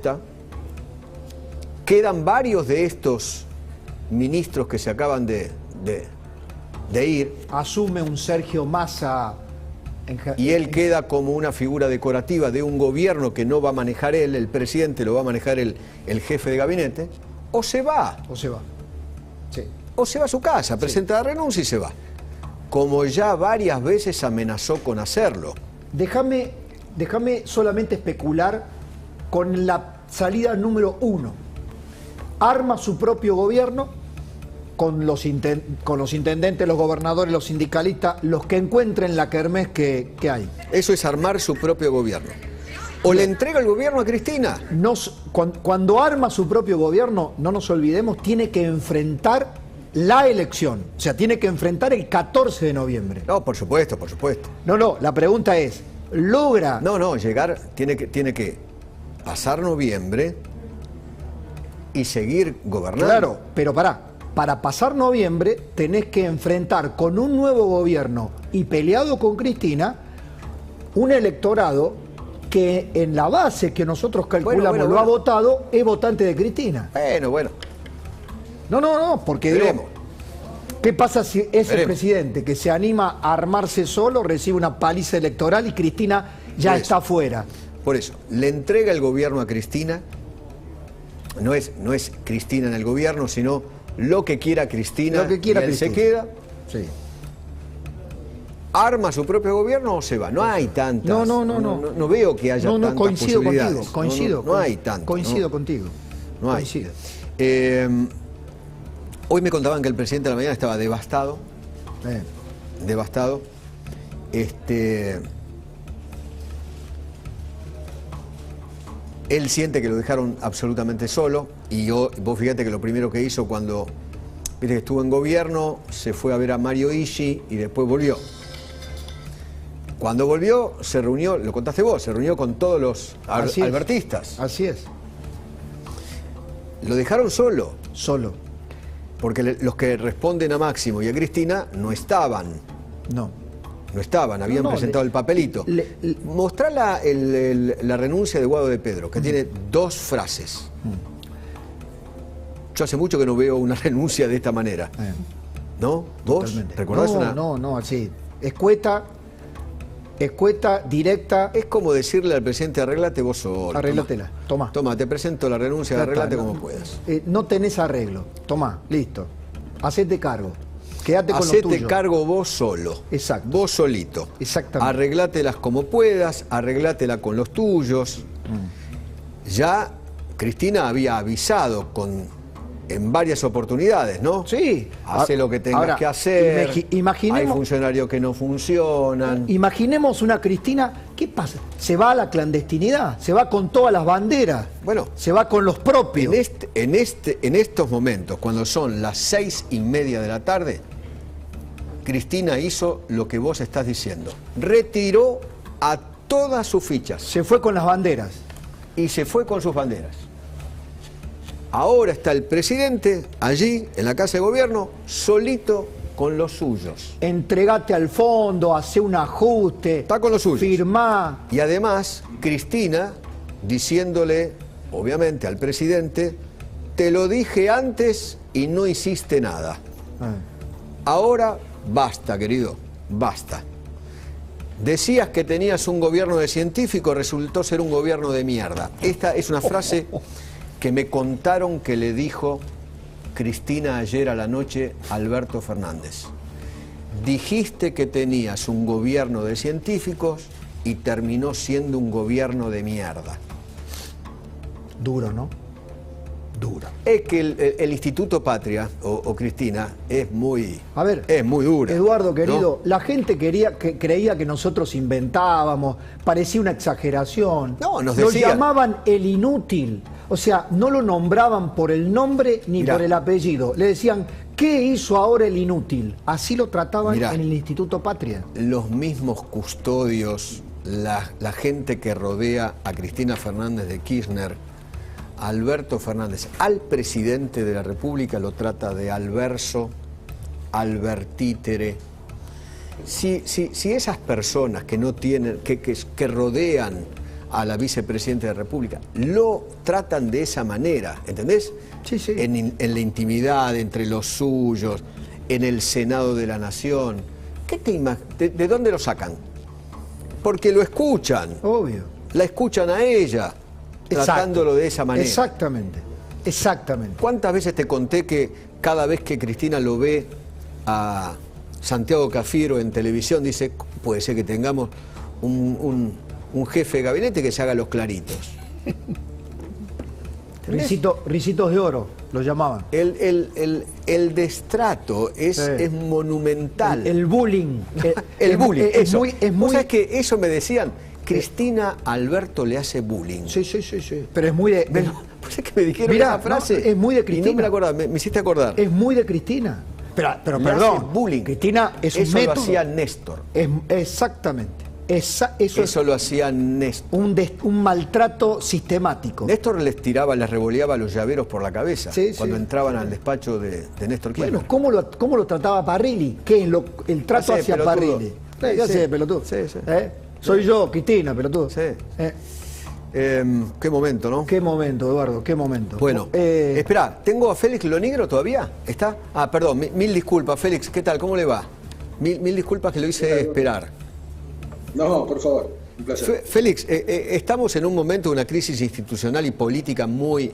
acepta. Quedan varios de estos ministros que se acaban de ir. Asume un Sergio Massa. Y él queda como una figura decorativa de un gobierno que no va a manejar él, el presidente, lo va a manejar el jefe de gabinete. O se va. O se va. Sí. O se va a su casa, presenta la renuncia y se va. Como ya varias veces amenazó con hacerlo. Déjame solamente especular con la salida número 1. Arma su propio gobierno con los intendentes, los gobernadores, los sindicalistas, los que encuentren la kermés que hay. Eso es armar su propio gobierno. O le entrega el gobierno a Cristina. Cuando arma su propio gobierno, no nos olvidemos, tiene que enfrentar la elección. O sea, tiene que enfrentar el 14 de noviembre. No, por supuesto, por supuesto. No, la pregunta es, ¿logra? No, llegar, tiene que pasar noviembre y seguir gobernando. Claro, pero para pasar noviembre tenés que enfrentar con un nuevo gobierno y peleado con Cristina un electorado que en la base que nosotros calculamos lo ha votado es votante de Cristina. Bueno. No, porque digo, ¿qué pasa si ese presidente que se anima a armarse solo recibe una paliza electoral y Cristina ya está fuera? Por eso, le entrega el gobierno a Cristina, no es Cristina en el gobierno, sino lo que quiera Cristina, él se queda. Sí. ¿Arma su propio gobierno o se va? No hay tantas. No veo que haya tantas posibilidades. Coincido. No hay tantas. Coincido contigo. No hay. Coincido. Hoy me contaban que el presidente de la mañana estaba devastado. Devastado. Él siente que lo dejaron absolutamente solo y vos fíjate que lo primero que hizo cuando viste que estuvo en gobierno, se fue a ver a Mario Ishi y después volvió. Cuando volvió, se reunió, lo contaste vos, se reunió con todos los albertistas. Así es. Lo dejaron solo. Solo. Porque los que responden a Máximo y a Cristina no estaban. No estaban, habían presentado el papelito. Mostrá la renuncia de Guado de Pedro, que tiene 2 frases. Yo hace mucho que no veo una renuncia de esta manera. ¿No? ¿Vos? Totalmente. ¿Recordás una? No, así. Escueta, directa. Es como decirle al presidente, arreglate vos solo. Arreglatela, tomá. Toma, te presento la renuncia, arreglate como puedas. No tenés arreglo. Tomá, listo. Hacete cargo. Quédate con lo tuyo. Hacete cargo vos solo. Exacto. Vos solito. Exactamente. Arreglátelas como puedas, arreglátela con los tuyos. Ya Cristina había avisado en varias oportunidades, ¿no? Sí. Hacé lo que tengas que hacer. Imaginemos, hay funcionarios que no funcionan. Imaginemos una Cristina, ¿qué pasa? Se va a la clandestinidad, se va con todas las banderas. Bueno, se va con los propios. En estos momentos, cuando son las 6:30 de la tarde, Cristina hizo lo que vos estás diciendo. Retiró a todas sus fichas. Se fue con las banderas. Y se fue con sus banderas. Ahora está el presidente allí, en la Casa de Gobierno, solito con los suyos. Entregate al fondo, hace un ajuste. Está con los suyos. Firmá. Y además, Cristina diciéndole, obviamente, al presidente, te lo dije antes y no hiciste nada. Ahora basta, querido, basta. Decías que tenías un gobierno de científicos, resultó ser un gobierno de mierda. Esta es una frase que me contaron que le dijo Cristina ayer a la noche a Alberto Fernández. Dijiste que tenías un gobierno de científicos y terminó siendo un gobierno de mierda. Duro, ¿no? Duro. Es que el Instituto Patria, o Cristina, es muy dura. Eduardo, querido, ¿no? La gente creía que nosotros inventábamos, parecía una exageración. No, nos Lo decían. llamaban el inútil. O sea, no lo nombraban por el nombre ni por el apellido. Le decían, ¿qué hizo ahora el inútil? Así lo trataban en el Instituto Patria. Los mismos custodios, la gente que rodea a Cristina Fernández de Kirchner, Alberto Fernández, al presidente de la República lo trata de Alverso, Albertítere. Si esas personas que no tienen, que rodean a la vicepresidenta de la República. Lo tratan de esa manera, ¿entendés? Sí, sí. En la intimidad, entre los suyos, en el Senado de la Nación. ¿De dónde lo sacan? Porque lo escuchan. Obvio. La escuchan a ella, tratándolo de esa manera. Exactamente, exactamente. ¿Cuántas veces te conté que cada vez que Cristina lo ve a Santiago Cafiero en televisión, dice, puede ser que tengamos un jefe de gabinete que se haga los claritos? Ricitos de oro, lo llamaban. El destrato es monumental. El bullying. El bullying, eso. Es muy... ¿Sabes que eso me decían? Cristina Alberto le hace bullying. Sí. Pero es muy de... Pues es que me dijeron Mirá, esa frase. No, es muy de Cristina. Y no me la acordaba, me hiciste acordar. Es muy de Cristina. Pero Le perdón. hace bullying. Cristina es un eso método. lo hacía Néstor. Exactamente. Eso lo hacía Néstor. Un maltrato sistemático. Néstor les revoleaba los llaveros por la cabeza cuando entraban al despacho de Néstor Kirchner. Bueno, ¿cómo lo trataba Parrilli? ¿Qué es el trato hacia pelotudo. Parrilli? ¿Qué hace, pelotudo? Sí. Soy yo, Cristina, pelotudo. Sí. Qué momento, ¿no? Qué momento, Eduardo, qué momento. Bueno, esperá, ¿tengo a Félix Lonigro todavía? ¿Está? Ah, perdón, mil disculpas, Félix, ¿qué tal? ¿Cómo le va? Mil disculpas que lo hice esperar. No, por favor, un placer. Félix, estamos en un momento de una crisis institucional y política muy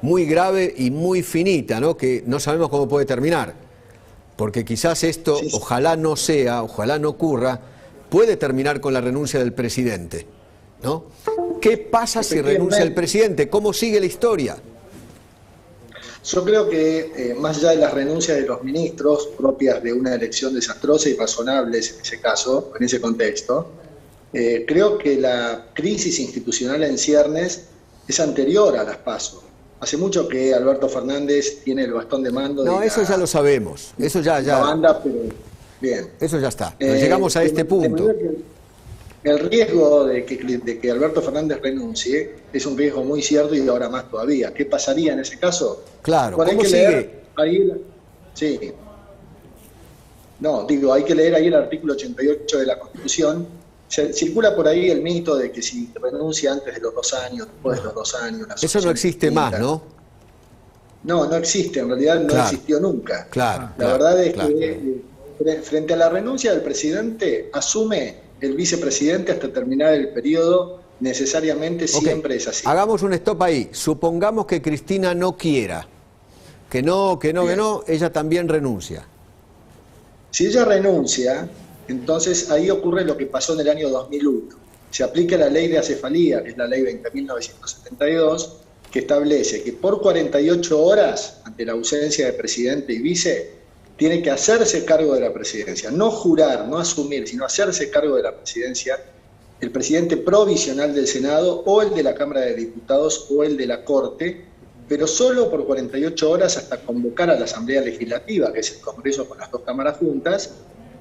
grave y muy finita, ¿no? Que no sabemos cómo puede terminar. Porque quizás esto, ojalá no ocurra, puede terminar con la renuncia del presidente, ¿no? ¿Qué pasa si renuncia el presidente? ¿Cómo sigue la historia? Yo creo que más allá de las renuncias de los ministros propias de una elección desastrosa y razonables en ese caso, en ese contexto, creo que la crisis institucional en ciernes es anterior a las PASO. Hace mucho que Alberto Fernández tiene el bastón de mando. No, eso ya lo sabemos. Eso ya. La banda, pero bien. Eso ya está. Pero llegamos a este punto. El riesgo de que Alberto Fernández renuncie es un riesgo muy cierto y ahora más todavía. ¿Qué pasaría en ese caso? Claro, bueno, ¿cómo sigue? Sí. No, digo, hay que leer ahí el artículo 88 de la Constitución. Circula por ahí el mito de que si renuncia antes de los 2 años, después de los 2 años... Eso no existe más, ¿no? No existe, en realidad no existió nunca. Claro. La verdad es que frente a la renuncia del presidente, asume el vicepresidente hasta terminar el periodo, necesariamente siempre es así. Hagamos un stop ahí. Supongamos que Cristina no quiera, que no, ella también renuncia. Si ella renuncia, entonces ahí ocurre lo que pasó en el año 2001. Se aplica la ley de acefalía, que es la ley 20.972, que establece que por 48 horas, ante la ausencia de presidente y vice, tiene que hacerse cargo de la presidencia, no jurar, no asumir, sino hacerse cargo de la presidencia el presidente provisional del Senado o el de la Cámara de Diputados o el de la Corte, pero solo por 48 horas hasta convocar a la Asamblea Legislativa, que es el Congreso con las 2 cámaras juntas,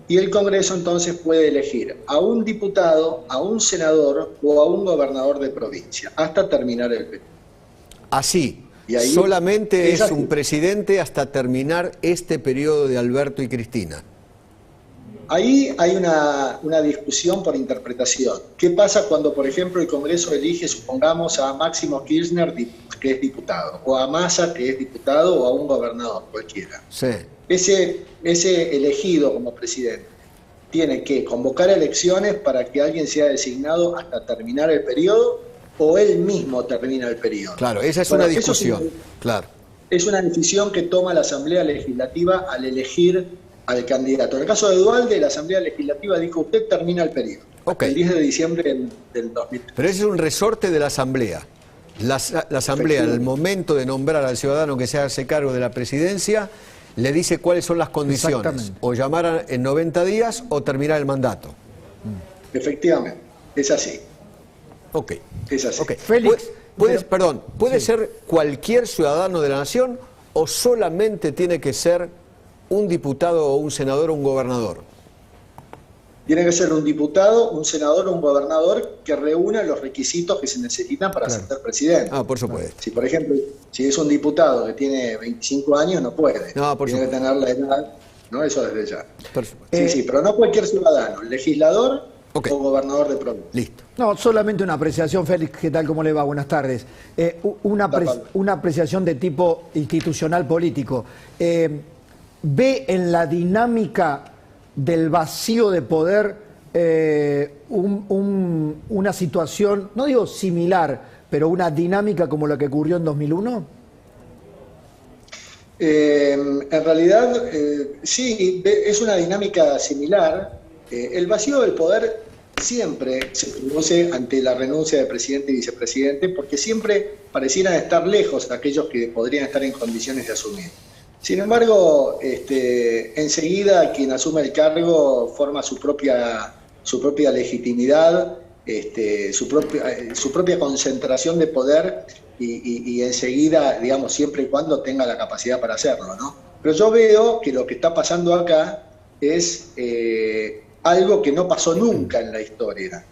y el Congreso entonces puede elegir a un diputado, a un senador o a un gobernador de provincia, hasta terminar el periodo. Así. Solamente es un presidente hasta terminar este periodo de Alberto y Cristina. Ahí hay una discusión por interpretación. ¿Qué pasa cuando, por ejemplo, el Congreso elige, supongamos, a Máximo Kirchner, que es diputado, o a Massa, que es diputado, o a un gobernador, cualquiera? Sí. Ese elegido como presidente tiene que convocar elecciones para que alguien sea designado hasta terminar el periodo, o él mismo termina el periodo. Claro, esa es una discusión. Claro. Es una decisión que toma la Asamblea Legislativa al elegir al candidato. En el caso de Duhalde, la Asamblea Legislativa dijo, usted termina el periodo. El 10 de diciembre del 2003. Pero ese es un resorte de la Asamblea. La Asamblea, en el momento de nombrar al ciudadano que se hace cargo de la presidencia, le dice cuáles son las condiciones. O llamar en 90 días o terminar el mandato. Efectivamente, es así. Ok. Es así. Okay. Félix, ¿Puede ser cualquier ciudadano de la nación o solamente tiene que ser un diputado o un senador o un gobernador? Tiene que ser un diputado, un senador o un gobernador que reúna los requisitos que se necesitan para ser presidente. Ah, por supuesto. Si, por ejemplo, si es un diputado que tiene 25 años, no puede. No, por tiene supuesto. que tener la edad, ¿no? Eso desde ya. Perfecto. Sí, pero no cualquier ciudadano. El legislador o gobernador de provincia. Listo. No, solamente una apreciación, Félix, ¿qué tal? ¿Cómo le va? Buenas tardes. Una apreciación de tipo institucional político. ¿Ve en la dinámica del vacío de poder una situación, no digo similar, pero una dinámica como la que ocurrió en 2001? En realidad, sí, es una dinámica similar. El vacío del poder siempre se produce ante la renuncia de presidente y vicepresidente, porque siempre parecieran estar lejos aquellos que podrían estar en condiciones de asumir. Sin embargo, enseguida quien asume el cargo forma su propia legitimidad, su propia concentración de poder y enseguida, digamos, siempre y cuando tenga la capacidad para hacerlo, ¿no? Pero yo veo que lo que está pasando acá es algo que no pasó nunca en la historia,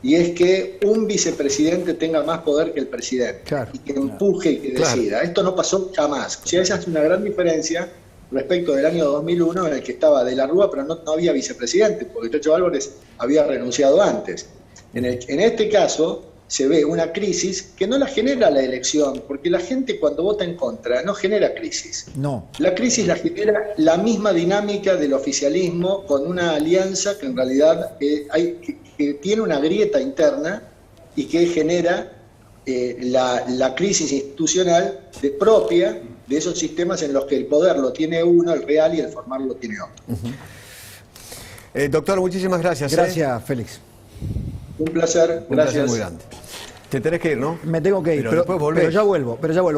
y es que un vicepresidente tenga más poder que el presidente, claro, y que empuje y que decida. Claro. Esto no pasó jamás. O sea, esa es una gran diferencia respecto del año 2001, en el que estaba De la Rúa, pero no había vicepresidente, porque Chocho Álvarez había renunciado antes. En este caso se ve una crisis que no la genera la elección, porque la gente cuando vota en contra no genera crisis. No. La crisis la genera la misma dinámica del oficialismo con una alianza que en realidad que tiene una grieta interna y que genera la crisis institucional propia de esos sistemas en los que el poder lo tiene uno, el real, y el formal lo tiene otro. Doctor, muchísimas gracias. Gracias, Félix. Un placer, gracias. Un placer muy grande. Te tenés que ir, ¿no? Me tengo que ir, pero ya vuelvo.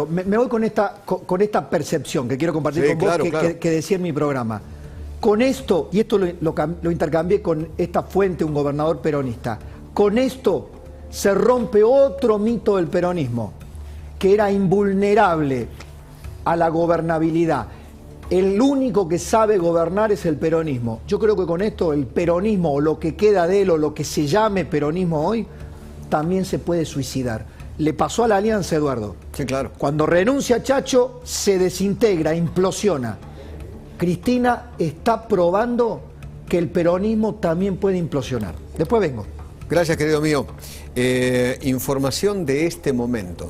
Me voy con esta percepción que quiero compartir con vos, que decía en mi programa. Con esto, y esto lo intercambié con esta fuente, un gobernador peronista, con esto se rompe otro mito del peronismo, que era invulnerable a la gobernabilidad. El único que sabe gobernar es el peronismo. Yo creo que con esto el peronismo, o lo que queda de él, o lo que se llame peronismo hoy, también se puede suicidar. Le pasó a la Alianza, Eduardo. Sí, claro. Cuando renuncia Chacho, se desintegra, implosiona. Cristina está probando que el peronismo también puede implosionar. Después vengo. Gracias, querido mío. Información de este momento.